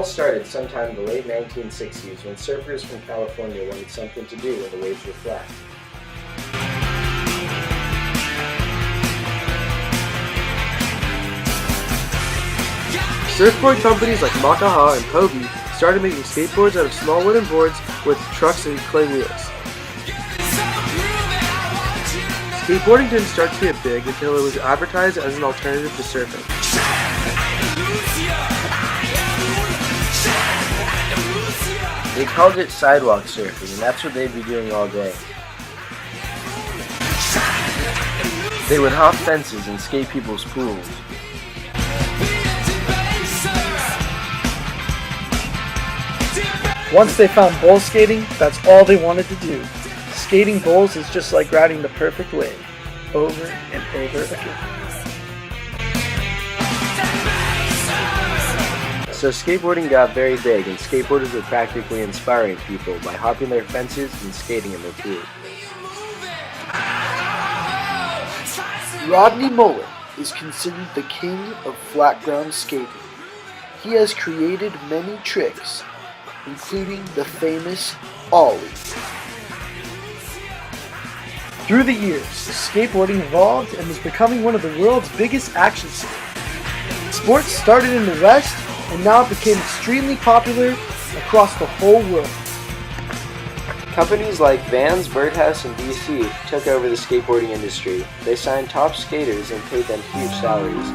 all started sometime in the late 1960s when surfers from California wanted something to do when the waves were flat. Surfboard companies like Makaha and Hobie started making skateboards out of small wooden boards with trucks and clay wheels. Skateboarding didn't start to get big until it was advertised as an alternative to surfing. They called it sidewalk surfing, and that's what they'd be doing all day. They would hop fences and skate people's pools. Once they found bowl skating, that's all they wanted to do. Skating bowls is just like riding the perfect wave, over and over again. So skateboarding got very big, and skateboarders were practically inspiring people by hopping their fences and skating in their pools. Rodney Mullen is considered the king of flat ground skating. He has created many tricks, including the famous ollie. Through the years, skateboarding evolved and was becoming one of the world's biggest action sports. Sports started in the West and now became extremely popular across the whole world. Companies like Vans, Birdhouse, and DC took over the skateboarding industry. They signed top skaters and paid them huge salaries.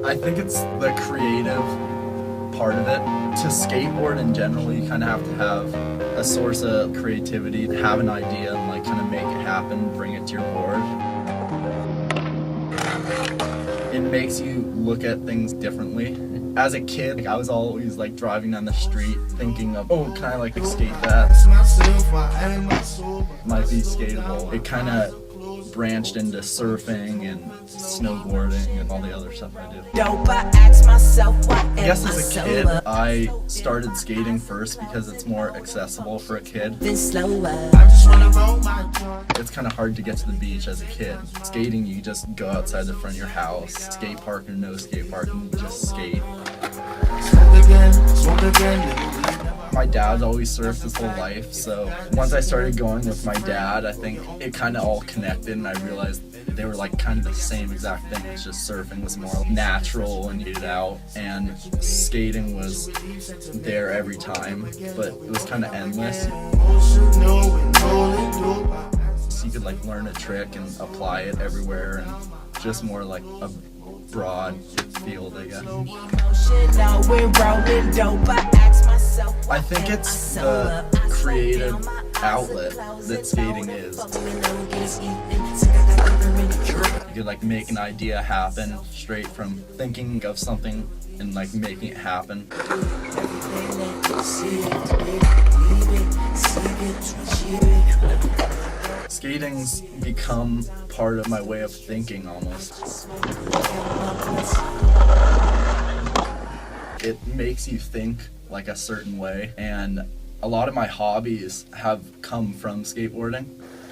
I think it's the creative part of it. To skateboard in general, you kind of have to have a source of creativity, have an idea and like kind of make it happen, bring it to your board. It makes you look at things differently. As a kid, like, I was always like driving down the street thinking of, oh, can I like skate that? Might be skateable. It kind of branched into surfing and snowboarding and all the other stuff I do. I guess as a kid, I started skating first because it's more accessible for a kid. It's kind of hard to get to the beach as a kid. Skating, you just go outside the front of your house, skate park or no skate park, and you just skate. My dad's always surfed his whole life, so once I started going with my dad, I think it kind of all connected, and I realized they were like kind of the same exact thing. It's just surfing was more natural and you get out, and skating was there every time, but it was kind of endless. So you could like learn a trick and apply it everywhere, and just more like a broad field, I guess. I think it's the creative outlet that skating is. You could like make an idea happen straight from thinking of something and like making it happen. Skating's become part of my way of thinking almost. It makes you think like a certain way, and a lot of my hobbies have come from skateboarding,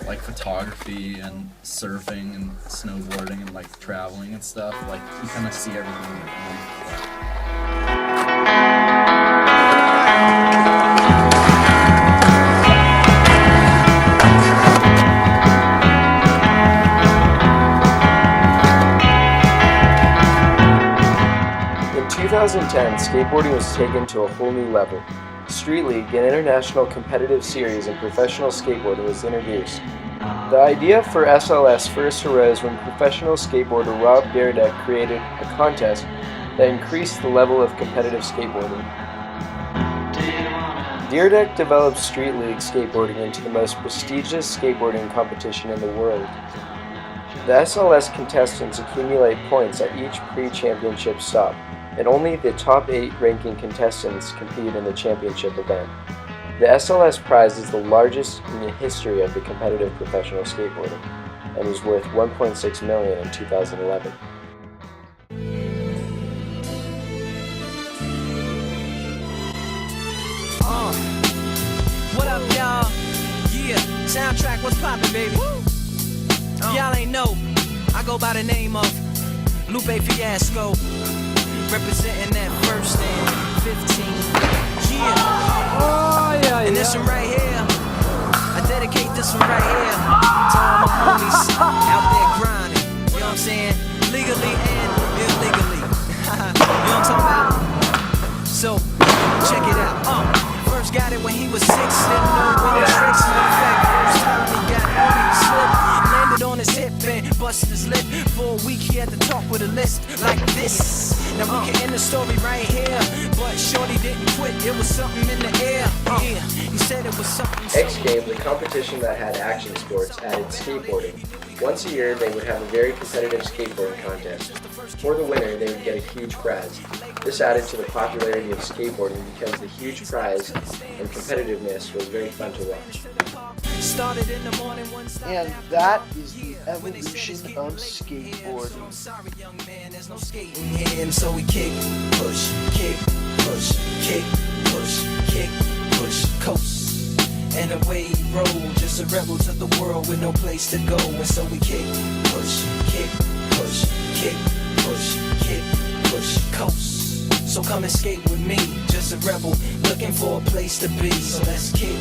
like photography and surfing and snowboarding and like traveling and stuff. Like you kind of see everything. In 2010, skateboarding was taken to a whole new level. Street League, an international competitive series in professional skateboarding, was introduced. The idea for SLS first arose when professional skateboarder Rob Dyrdek created a contest that increased the level of competitive skateboarding. Dyrdek developed Street League skateboarding into the most prestigious skateboarding competition in the world. The SLS contestants accumulate points at each pre-championship stop, and only the top 8 ranking contestants compete in the championship event. The SLS prize is the largest in the history of the competitive professional skateboarding, and was worth $1.6 million in 2011. What up, y'all? Yeah, soundtrack, what's poppin', baby? Y'all ain't know. I go by the name of Lupe Fiasco, representing that first and 15. Yeah. And this one right here, I dedicate this one right here to all my homies out there grinding. You know what I'm saying? Legally and illegally. You know what I'm talking about? So, check it out. First got it when he was 6, didn't know any tricks. In fact, first time he got on it, slipped, landed on his hip and busted his lip. For a week he had to talk with a lisp like this. Now we can end the story right here, but shorty didn't quit, it was something in the air. Yeah, he said it was something. X Games, a competition that had action sports, added skateboarding. Once a year, they would have a very competitive skateboarding contest. For the winner, they would get a huge prize. This added to the popularity of skateboarding because the huge prize and competitiveness was very fun to watch. Started in the morning one And that is the evolution of skateboarding. sorry young man, there's no skating here. And so we kick, push, push, coast. And away he rolled, just a rebel to the world with no place to go. And so we kick, push, coast. So come and skate with me, just a rebel looking for a place to be. So let's kick,